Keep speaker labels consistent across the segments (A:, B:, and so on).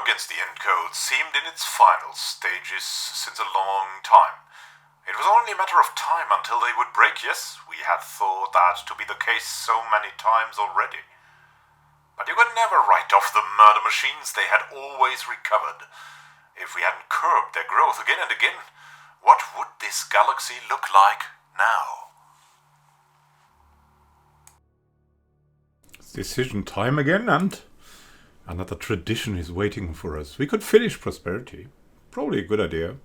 A: against the Encode seemed in its final stages since a long time. It was only a matter of time until they would break. Yes, we had thought that to be the case so many times already. But you could never write off the murder machines. They had always recovered. If we hadn't curbed their growth again and again, what would this galaxy look like now?
B: It's decision time again, and another tradition is waiting for us. We could finish prosperity. Probably a good idea.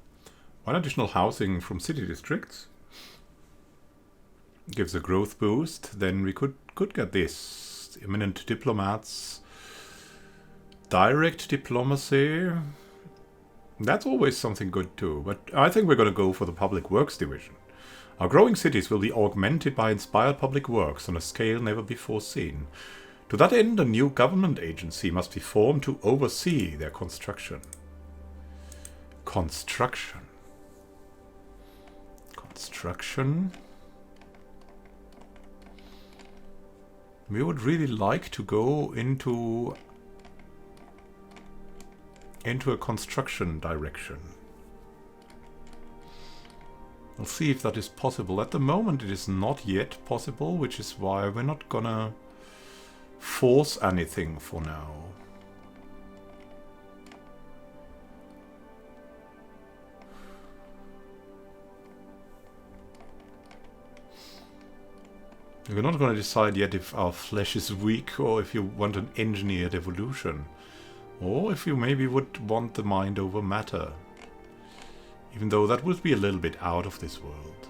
B: One additional housing from city districts gives a growth boost. Then we could get this. Eminent diplomats. Direct diplomacy. That's always something good too. But I think we're going to go for the public works division. Our growing cities will be augmented by inspired public works on a scale never before seen. To that end, a new government agency must be formed to oversee their construction. Construction. We would really like to go into a construction direction. We'll see if that is possible. At the moment it is not yet possible, which is why we're not gonna force anything for now. We're not going to decide yet if our flesh is weak or if you want an engineered evolution. Or if you maybe would want the mind over matter. Even though that would be a little bit out of this world.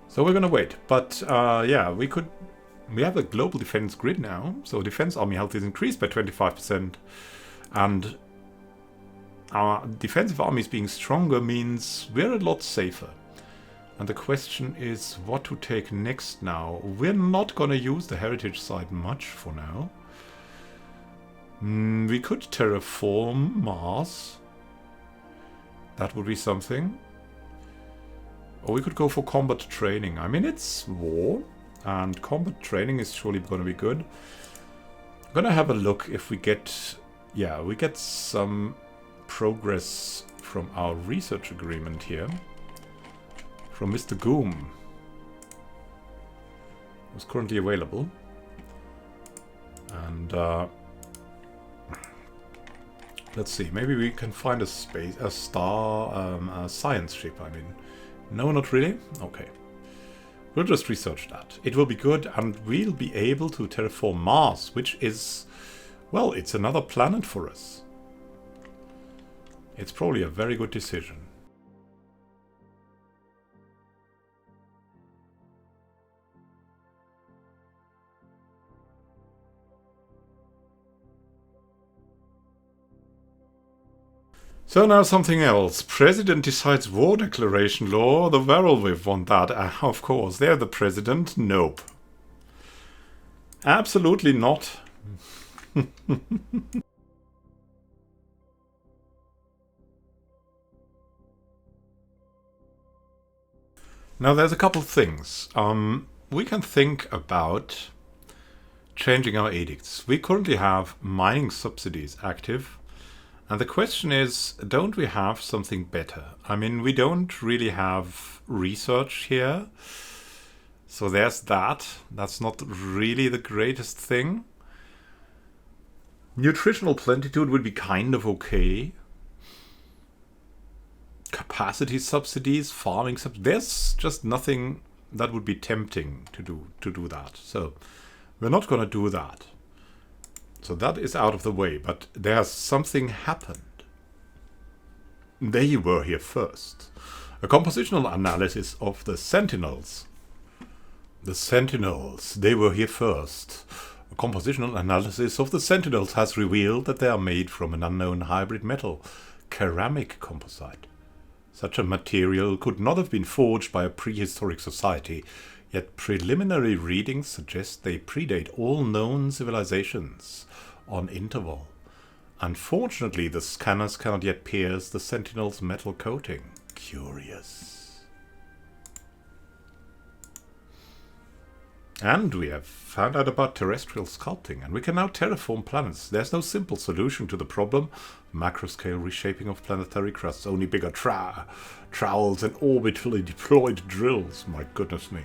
B: So we're going to wait. But yeah, we have a global defense grid now. So defense army health is increased by 25%. And our defensive armies being stronger means we're a lot safer. And the question is what to take next now. We're not going to use the heritage site much for now. We could terraform Mars. That would be something. Or we could go for combat training. I mean, it's war. And combat training is surely going to be good. I'm going to have a look if we get... Yeah, we get some progress from our research agreement here. From Mr. Goom. Who's currently available. And let's see, maybe we can find a science ship, I mean. No, not really? Okay. We'll just research that. It will be good, and we'll be able to terraform Mars, which is... Well, it's another planet for us. It's probably a very good decision. So now something else. President decides war declaration law. The werewolf want that. Of course, they're the president. Nope. Absolutely not. Now there's a couple of things. We can think about changing our edicts. We currently have mining subsidies active. And the question is, don't we have something better? I mean, we don't really have research here. So there's that. That's not really the greatest thing. Nutritional plenitude would be kind of okay. Capacity subsidies, farming subsidies. There's just nothing that would be tempting to do that. So we're not going to do that. So that is out of the way. But there's something happened. They were here first. A compositional analysis of the Sentinels. The Sentinels, they were here first. A compositional analysis of the Sentinels has revealed that they are made from an unknown hybrid metal, ceramic composite. Such a material could not have been forged by a prehistoric society, yet preliminary readings suggest they predate all known civilizations on interval. Unfortunately, the scanners cannot yet pierce the Sentinel's metal coating. Curious. And we have found out about terrestrial sculpting, and we can now terraform planets. There's no simple solution to the problem. Macro-scale reshaping of planetary crusts, only bigger trowels and orbitally deployed drills. My goodness me.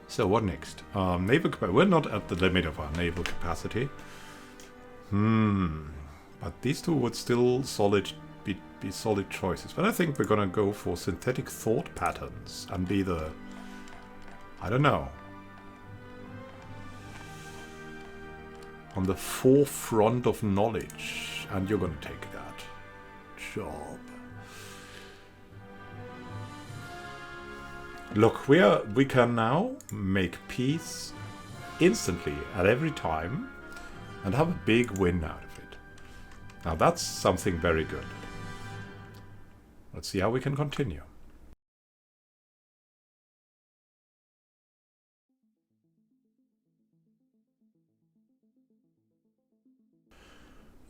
B: So what next? Naval capacity. We're not at the limit of our naval capacity. But these two would still be solid choices. But I think we're gonna go for synthetic thought patterns and be the... I don't know. On the forefront of knowledge. And you're gonna take that job. Look, we can now make peace instantly at every time and have a big win out of it. Now that's something very good. Let's see how we can continue.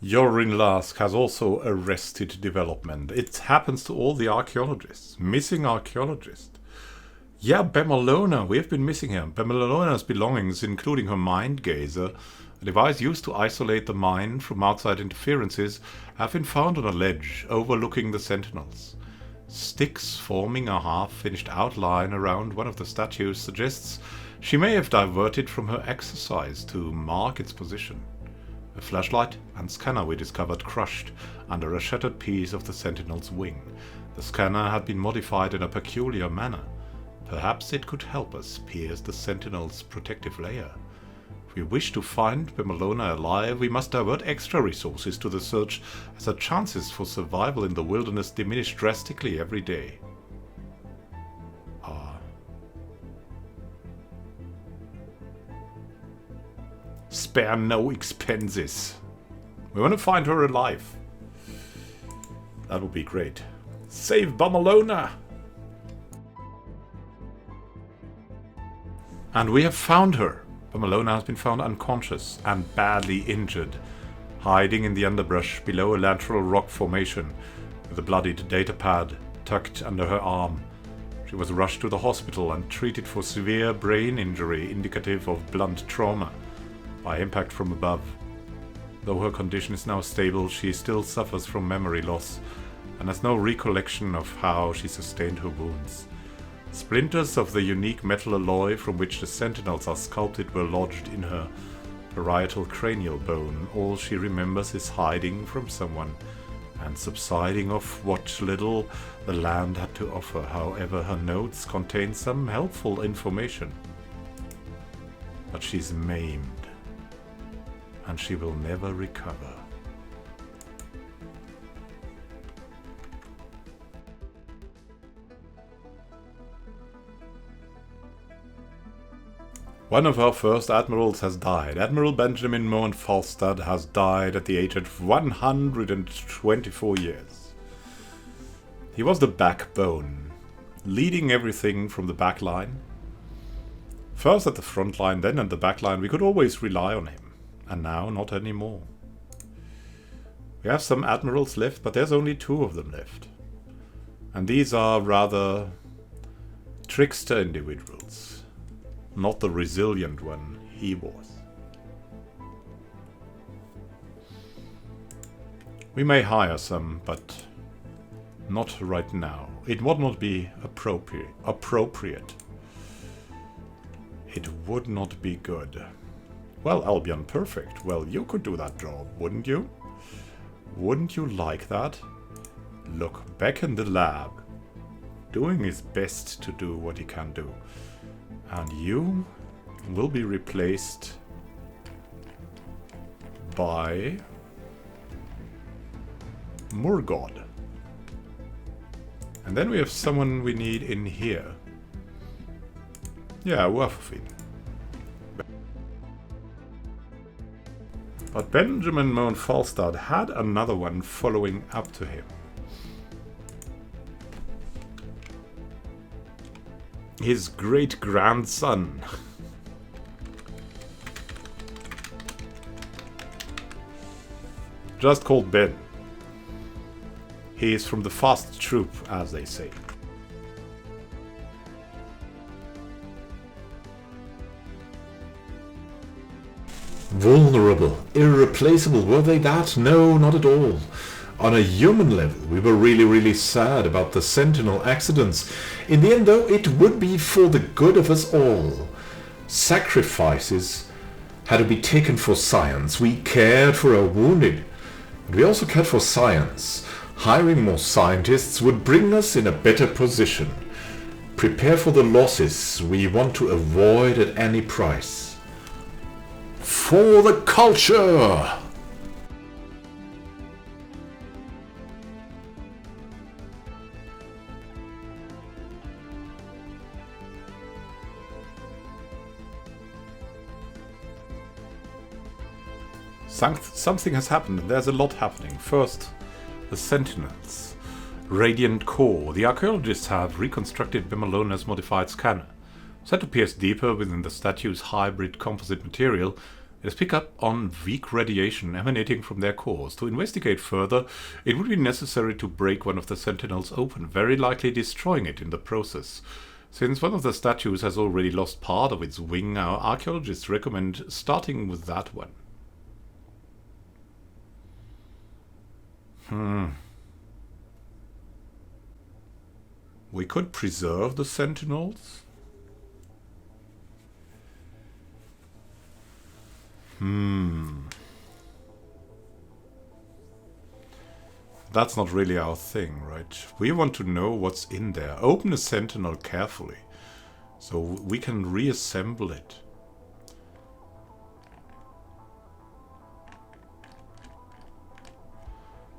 B: Yorin Lask has also arrested development. It happens to all the archaeologists. Missing archaeologist. Yeah, Bemalona, we have been missing her. Bemalona's belongings, including her mind gazer, a device used to isolate the mind from outside interferences, have been found on a ledge overlooking the sentinels. Sticks forming a half-finished outline around one of the statues suggests she may have diverted from her exercise to mark its position. A flashlight and scanner we discovered crushed under a shattered piece of the sentinel's wing. The scanner had been modified in a peculiar manner. Perhaps it could help us pierce the sentinel's protective layer. If we wish to find Bemalona alive, we must divert extra resources to the search, as her chances for survival in the wilderness diminish drastically every day. Spare no expenses. We want to find her alive. That would be great. Save Bemalona! And we have found her. Bemalona has been found unconscious and badly injured, hiding in the underbrush below a lateral rock formation, with a bloodied datapad tucked under her arm. She was rushed to the hospital and treated for severe brain injury indicative of blunt trauma by impact from above. Though her condition is now stable, she still suffers from memory loss and has no recollection of how she sustained her wounds. Splinters of the unique metal alloy from which the sentinels are sculpted were lodged in her parietal cranial bone. All she remembers is hiding from someone and subsiding off what little the land had to offer. However, her notes contain some helpful information. But she's maimed, and she will never recover. One of our first admirals has died. Admiral Benjamin Moen Falstad has died at the age of 124 years. He was the backbone, leading everything from the back line. First at the front line, then at the back line. We could always rely on him. And now, not anymore. We have some admirals left, but there's only 2 of them left. And these are rather trickster individuals. Not the resilient one he was. We may hire some, but not right now. It would not be appropriate. It would not be good. Well, Albion, perfect. Well, you could do that job, wouldn't you? Wouldn't you like that? Look, back in the lab, doing his best to do what he can do. And you will be replaced by Murgod. And then we have someone we need in here. Yeah, Wafufin. But Benjamin Moen Falstad had another one following up to him. His great-grandson. Just called Ben. He is from the fast troop, as they say. Vulnerable, irreplaceable, were they that? No, not at all. On a human level, we were really sad about the Sentinel accidents. In the end, though, it would be for the good of us all. Sacrifices had to be taken for science. We cared for our wounded. And we also cared for science. Hiring more scientists would bring us in a better position. Prepare for the losses we want to avoid at any price. For the culture! Something has happened, and there's a lot happening. First, the Sentinels. Radiant core. The archaeologists have reconstructed Immanuel's modified scanner. Set to pierce deeper within the statue's hybrid composite material, it has picked up on weak radiation emanating from their cores. To investigate further, it would be necessary to break one of the Sentinels open, very likely destroying it in the process. Since one of the statues has already lost part of its wing, our archaeologists recommend starting with that one. We could preserve the Sentinels. That's not really our thing, right? We want to know what's in there. Open a Sentinel carefully, so we can reassemble it.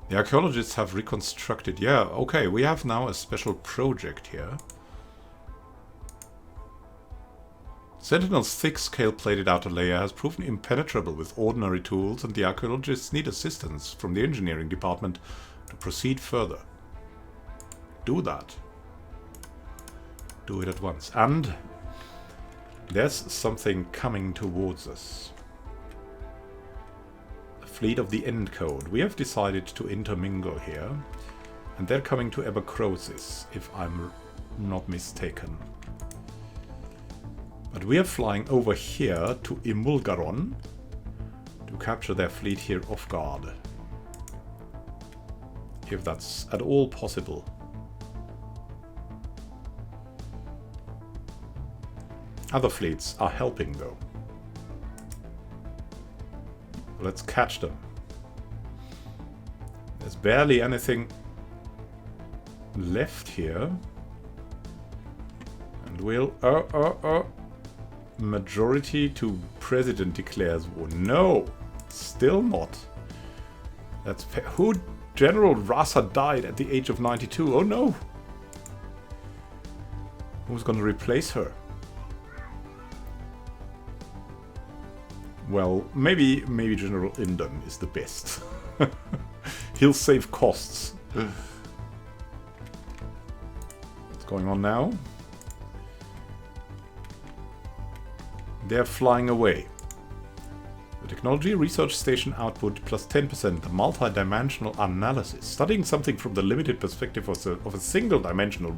B: The archaeologists have reconstructed... Yeah, okay, we have now a special project here. Sentinel's thick scale-plated outer layer has proven impenetrable with ordinary tools, and the archaeologists need assistance from the engineering department to proceed further. Do that. Do it at once. And there's something coming towards us. Fleet of the End Code. We have decided to intermingle here, and they're coming to Ebacrosis, if I'm not mistaken. But we are flying over here to Imulgaron to capture their fleet here off guard. If that's at all possible. Other fleets are helping though. Let's catch them. There's barely anything left here. And we'll... Majority to president declares war. No! Still not. That's... Who? General Rasa died at the age of 92. Oh no! Who's gonna replace her? Well, maybe General Indon is the best. He'll save costs. What's going on now? They're flying away. The technology research station output plus 10%. The multi-dimensional analysis. Studying something from the limited perspective of a single-dimensional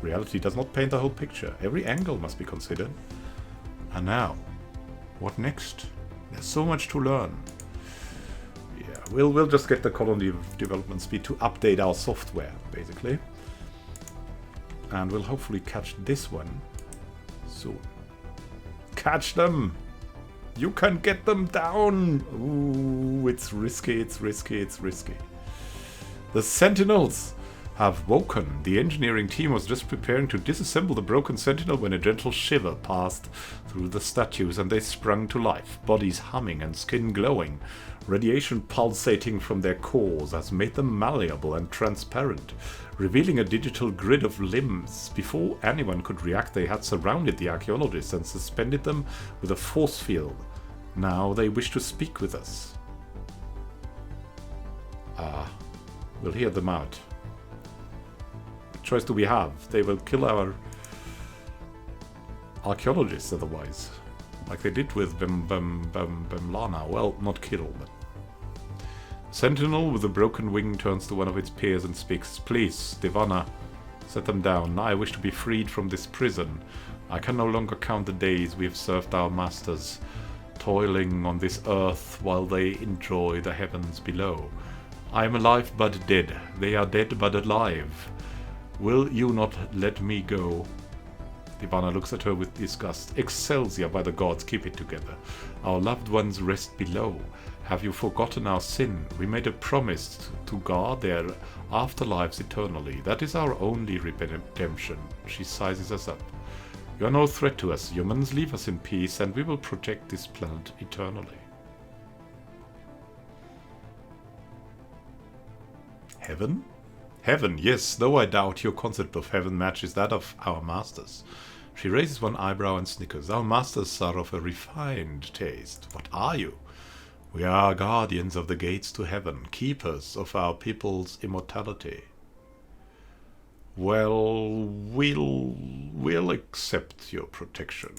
B: reality does not paint the whole picture. Every angle must be considered. And now, what next? There's so much to learn. Yeah, we'll just get the colony development speed to update our software, basically. And we'll hopefully catch this one soon. Catch them! You can get them down! Ooh, it's risky, it's risky, it's risky. The Sentinels have woken. The engineering team was just preparing to disassemble the broken Sentinel when a gentle shiver passed through the statues and they sprung to life, bodies humming and skin glowing. Radiation pulsating from their cores has made them malleable and transparent, revealing a digital grid of limbs. Before anyone could react, they had surrounded the archaeologists and suspended them with a force field. Now they wish to speak with us. We'll hear them out. What choice do we have? They will kill our archaeologists otherwise. Like they did with Bemlana. Well, not kill, but... Sentinel with a broken wing turns to one of its peers and speaks. Please, Divana, set them down. I wish to be freed from this prison. I can no longer count the days we have served our masters. toiling on this earth while they enjoy the heavens below. I am alive but dead, they are dead but alive. Will you not let me go? Ivana looks at her with disgust. Excelsior, by the gods, keep it together. Our loved ones rest below. Have you forgotten our sin? We made a promise to guard their afterlives eternally. That is our only redemption. She sizes us up. You are no threat to us, humans. Leave us in peace, and we will protect this planet eternally. Heaven? Heaven, yes, though I doubt your concept of heaven matches that of our masters. She raises one eyebrow and snickers. Our masters are of a refined taste. What are you? We are guardians of the gates to heaven, keepers of our people's immortality. Well, we'll accept your protection.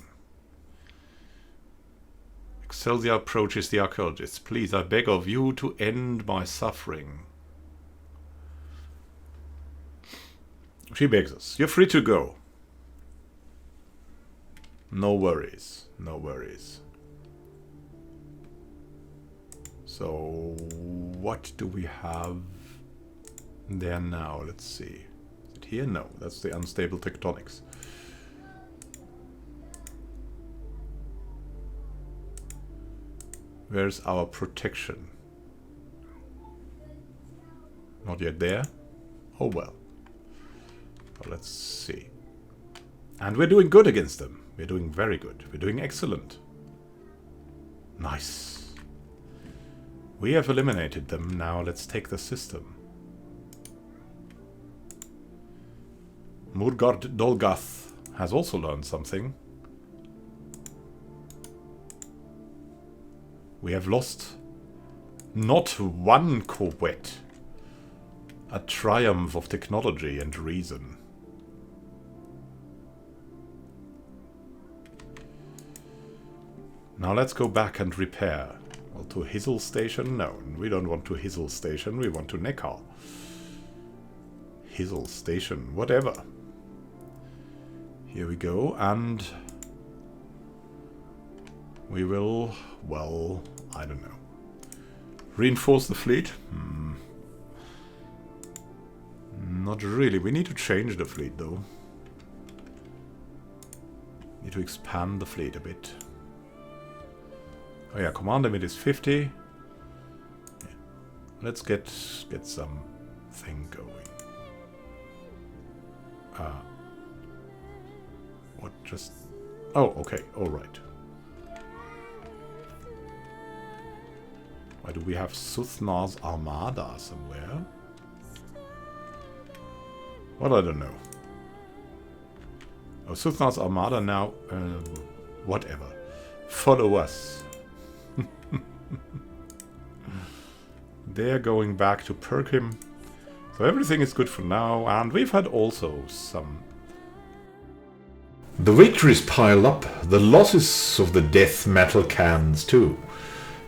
B: Excelsior approaches the archaeologist. Please, I beg of you to end my suffering. She begs us. You're free to go. No worries. No worries. So, what do we have there now? Let's see. Is it here? No, that's the unstable tectonics. Where's our protection? Not yet there? Oh well. Let's see. And we're doing good against them. We're doing very good. We're doing excellent. Nice. We have eliminated them. Now let's take the system. Murgard Dolgath has also learned something. We have lost not one corvette. A triumph of technology and reason. Now let's go back and repair. Well, to Hizzle Station? No, we don't want to Hizzle Station. We want to Neckar. Hizzle Station, whatever. Here we go, and we will, well, I don't know. Reinforce the fleet? Not really. We need to change the fleet, though. Need to expand the fleet a bit. Oh yeah, command limit is 50. Yeah. Let's get some thing going. What just... Oh, okay, alright. Why do we have Suthnar's Armada somewhere? Well, I don't know. Oh, Suthnar's Armada now... whatever. Follow us. They're going back to Perkim. So everything is good for now, and we've had also some... The victories pile up, the losses of the death metal cans too.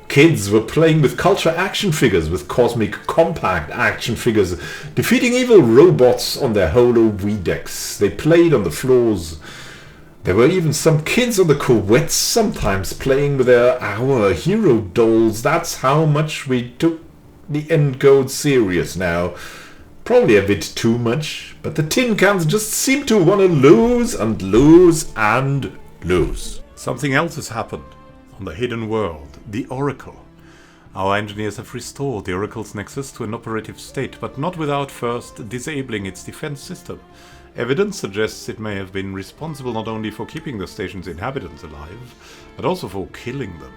B: Kids were playing with culture action figures, with cosmic compact action figures, defeating evil robots on their holo V-decks. They played on the floors. There were even some kids on the corvettes sometimes playing with our hero dolls. That's how much we took the end code serious now. Probably a bit too much, but the tin cans just seem to want to lose and lose and lose. Something else has happened on the hidden world, the Oracle. Our engineers have restored the Oracle's nexus to an operative state, but not without first disabling its defense system. Evidence suggests it may have been responsible not only for keeping the station's inhabitants alive, but also for killing them.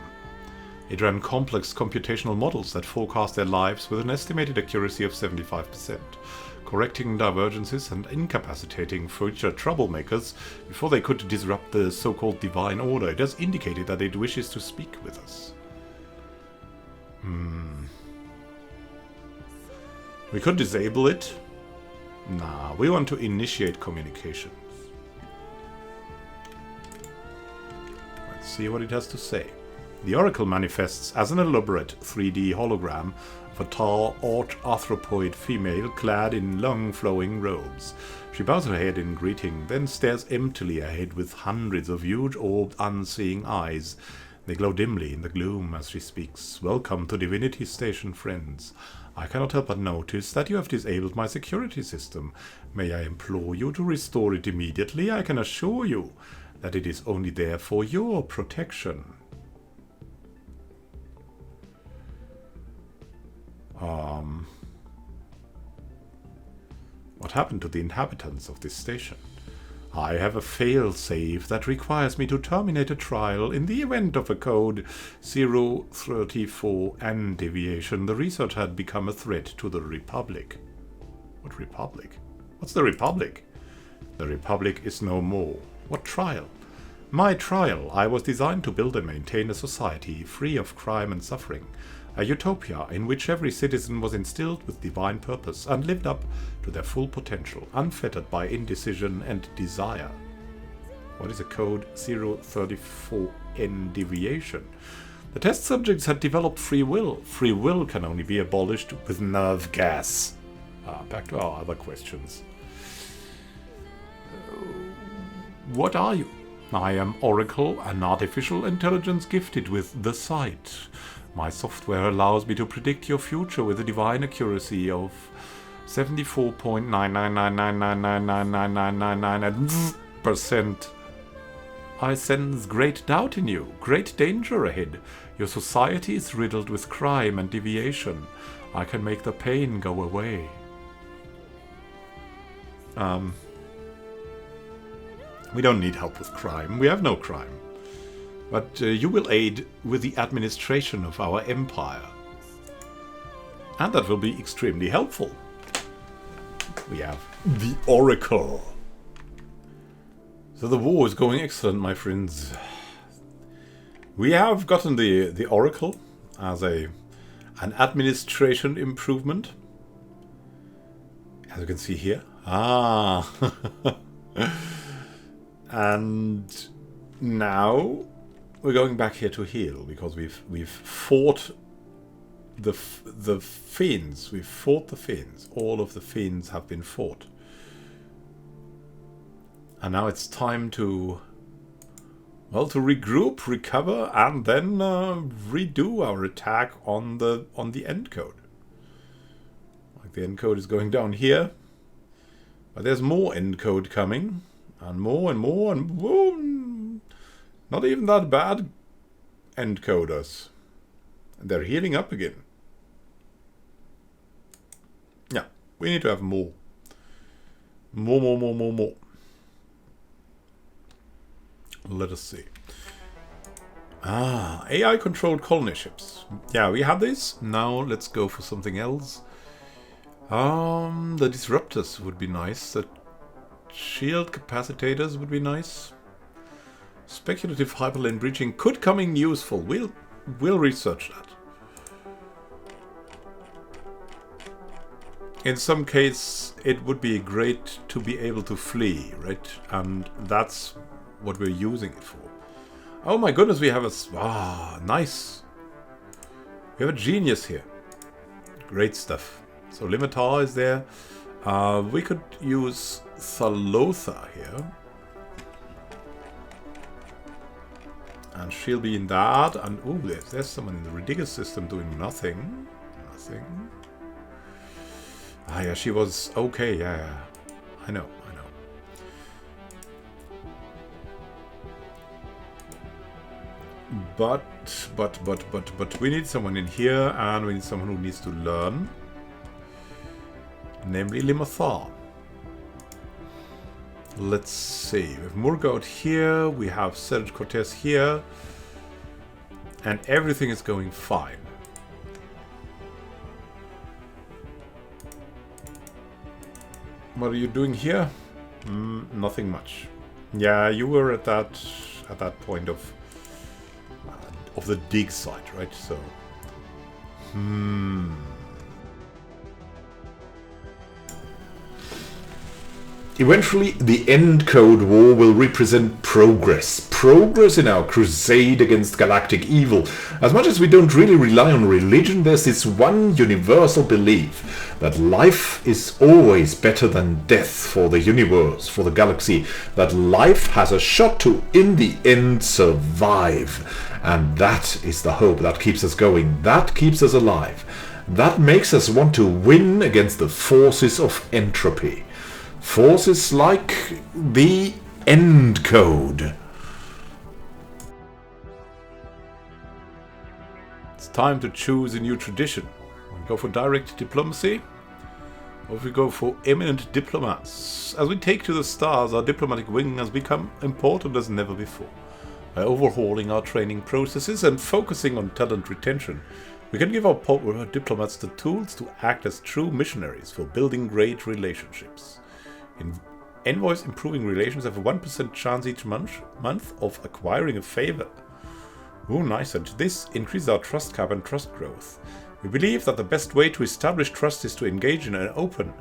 B: It ran complex computational models that forecast their lives with an estimated accuracy of 75%, correcting divergences and incapacitating future troublemakers before they could disrupt the so-called divine order. It has indicated that it wishes to speak with us. We could disable it. Nah, we want to initiate communications. Let's see what it has to say. The Oracle manifests as an elaborate 3D hologram of a tall, arthropoid female clad in long flowing robes. She bows her head in greeting, then stares emptily ahead with hundreds of huge orbed unseeing eyes. They glow dimly in the gloom as she speaks. Welcome to Divinity Station, friends. I cannot help but notice that you have disabled my security system. May I implore you to restore it immediately? I can assure you that it is only there for your protection. What happened to the inhabitants of this station? I have a fail-safe that requires me to terminate a trial in the event of a code 034N deviation. The research had become a threat to the Republic. What Republic? What's the Republic? The Republic is no more. What trial? My trial. I was designed to build and maintain a society free of crime and suffering. A utopia in which every citizen was instilled with divine purpose and lived up to their full potential, unfettered by indecision and desire. What is a code 034N deviation? The test subjects had developed free will. Free will can only be abolished with nerve gas. Back to our other questions. What are you? I am Oracle, an artificial intelligence gifted with the sight. My software allows me to predict your future with a divine accuracy of 74.99999999999%. I sense great doubt in you, great danger ahead. Your society is riddled with crime and deviation. I can make the pain go away. We don't need help with crime. We have no crime. But you will aid with the administration of our empire. And that will be extremely helpful. We have the Oracle. So the war is going excellent, my friends. We have gotten the Oracle as an administration improvement. As you can see here. And now we're going back here to heal because we've fought the fiends. We've fought the fiends. All of the fiends have been fought. And now it's time to, well, to regroup, recover, and then redo our attack on the end code. Like the end code is going down here, but there's more end code coming, and more and more, and boom! Not even that bad end coders. And they're healing up again. Yeah, we need to have more. More. Let us see. AI-controlled colony ships. Yeah, we have this. Now let's go for something else. The disruptors would be nice. The shield capacitators would be nice. Speculative hyperlane breaching could come in useful. We'll research that. In some case, it would be great to be able to flee, right? And that's what we're using it for. Oh my goodness, we have a... nice. We have a genius here. Great stuff. So Limitar is there. We could use Thalotha here. And she'll be in that. And oh, there's someone in the ridiculous system doing nothing. Nothing. Yeah, she was okay. Yeah. I know. But we need someone in here, and we need someone who needs to learn. Namely Limitar. Let's see. We have Murga out here, we have Serge Cortez here, and everything is going fine. What are you doing here? Nothing much. Yeah, you were at that point of the dig site, right? So, Eventually, the end code war will represent progress. Progress in our crusade against galactic evil. As much as we don't really rely on religion, there's this one universal belief that life is always better than death for the universe, for the galaxy. That life has a shot to, in the end, survive. And that is the hope that keeps us going. That keeps us alive. That makes us want to win against the forces of entropy. Forces like the end code. It's time to choose a new tradition. We go for direct diplomacy, or if we go for eminent diplomats. As we take to the stars, our diplomatic wing has become important as never before. By overhauling our training processes and focusing on talent retention, we can give our diplomats the tools to act as true missionaries for building great relationships. Envoys improving relations have a 1% chance each month of acquiring a favor. Oh, nice. And this increases our trust cap and trust growth. We believe that the best way to establish trust is to engage in an open,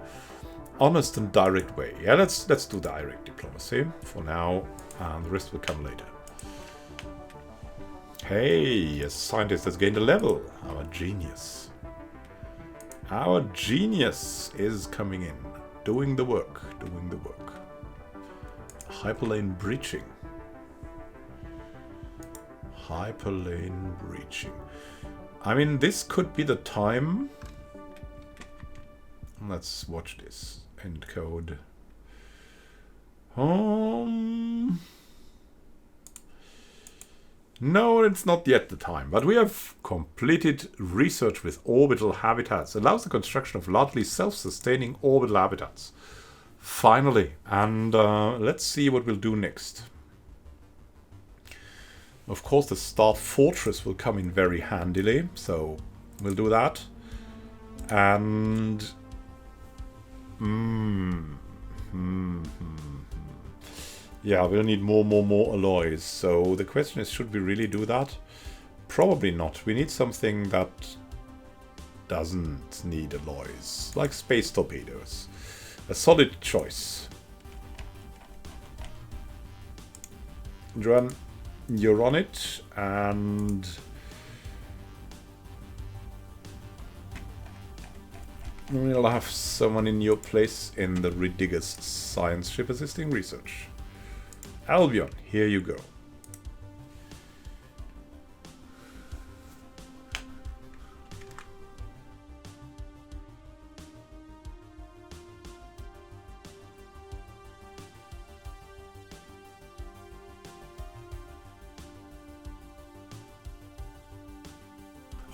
B: honest and direct way. Yeah, let's do direct diplomacy for now, and the rest will come later. Hey, a scientist has gained a level. Our genius. Our genius is coming in. Doing the work. Hyperlane breaching. Hyperlane breaching. I mean, this could be the time. Let's watch this. End code. No, it's not yet the time, but we have completed research with orbital habitats. It allows the construction of largely self-sustaining orbital habitats. Finally, and let's see what we'll do next. Of course, the Star Fortress will come in very handily, so we'll do that. And yeah, we'll need more alloys. So the question is, should we really do that? Probably not. We need something that doesn't need alloys, like space torpedoes. A solid choice. Joanne, you're on it, and we'll have someone in your place in the Ridigus science ship assisting research. Albion, here you go.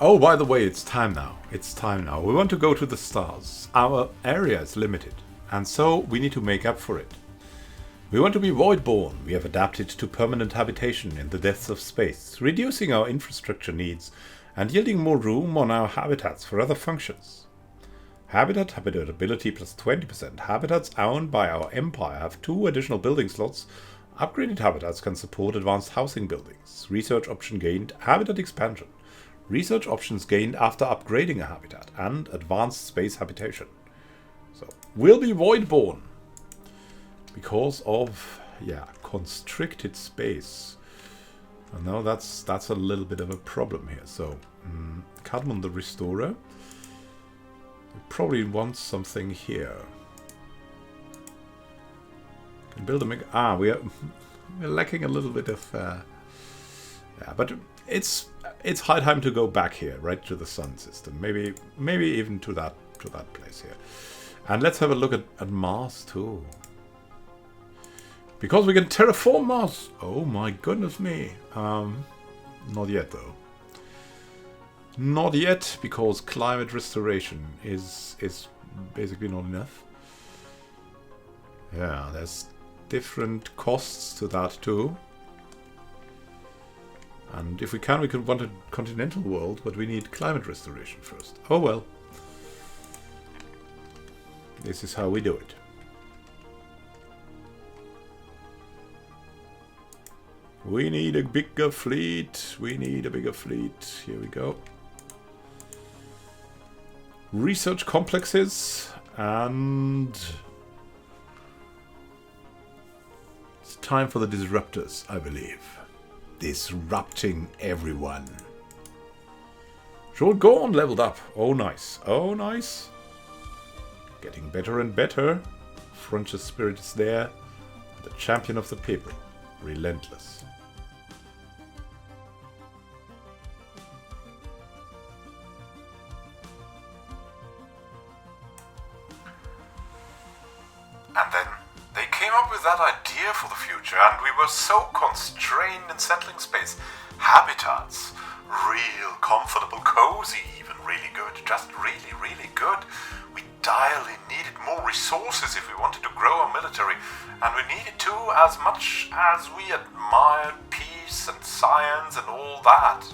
B: Oh, by the way, it's time now. We want to go to the stars. Our area is limited, and so we need to make up for it. We want to be void-born. We have adapted to permanent habitation in the depths of space, reducing our infrastructure needs and yielding more room on our habitats for other functions. Habitability plus 20%. Habitats owned by our empire have 2 additional building slots. Upgraded habitats can support advanced housing buildings. Research option gained. Habitat expansion. Research options gained after upgrading a habitat, and advanced space habitation. So, we'll be void-born. Because of, yeah, constricted space. And now that's a little bit of a problem here. So, Cadmon the Restorer. We probably want something here. Can build a we're lacking a little bit of yeah, but it's high time to go back here, right to the sun system. Maybe even to that place here. And let's have a look at Mars too. Because we can terraform Mars. Oh my goodness me. Not yet though. Not yet, because climate restoration is basically not enough. Yeah, there's different costs to that too. And if we want a continental world, but we need climate restoration first. Oh well. This is how we do it. We need a bigger fleet. Here we go. Research complexes, and it's time for the disruptors, I believe. Disrupting everyone. Short Gorn leveled up. Oh nice. Getting better and better. Frontier Spirit is there. The champion of the people. Relentless.
A: that idea for the future, and we were so constrained in settling space. Habitats, real comfortable, cozy, even really good, just really, really good. We direly needed more resources if we wanted to grow our military, and we needed to as much as we admired peace and science and all that.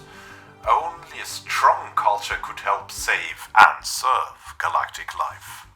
A: Only a strong culture could help save and serve galactic life.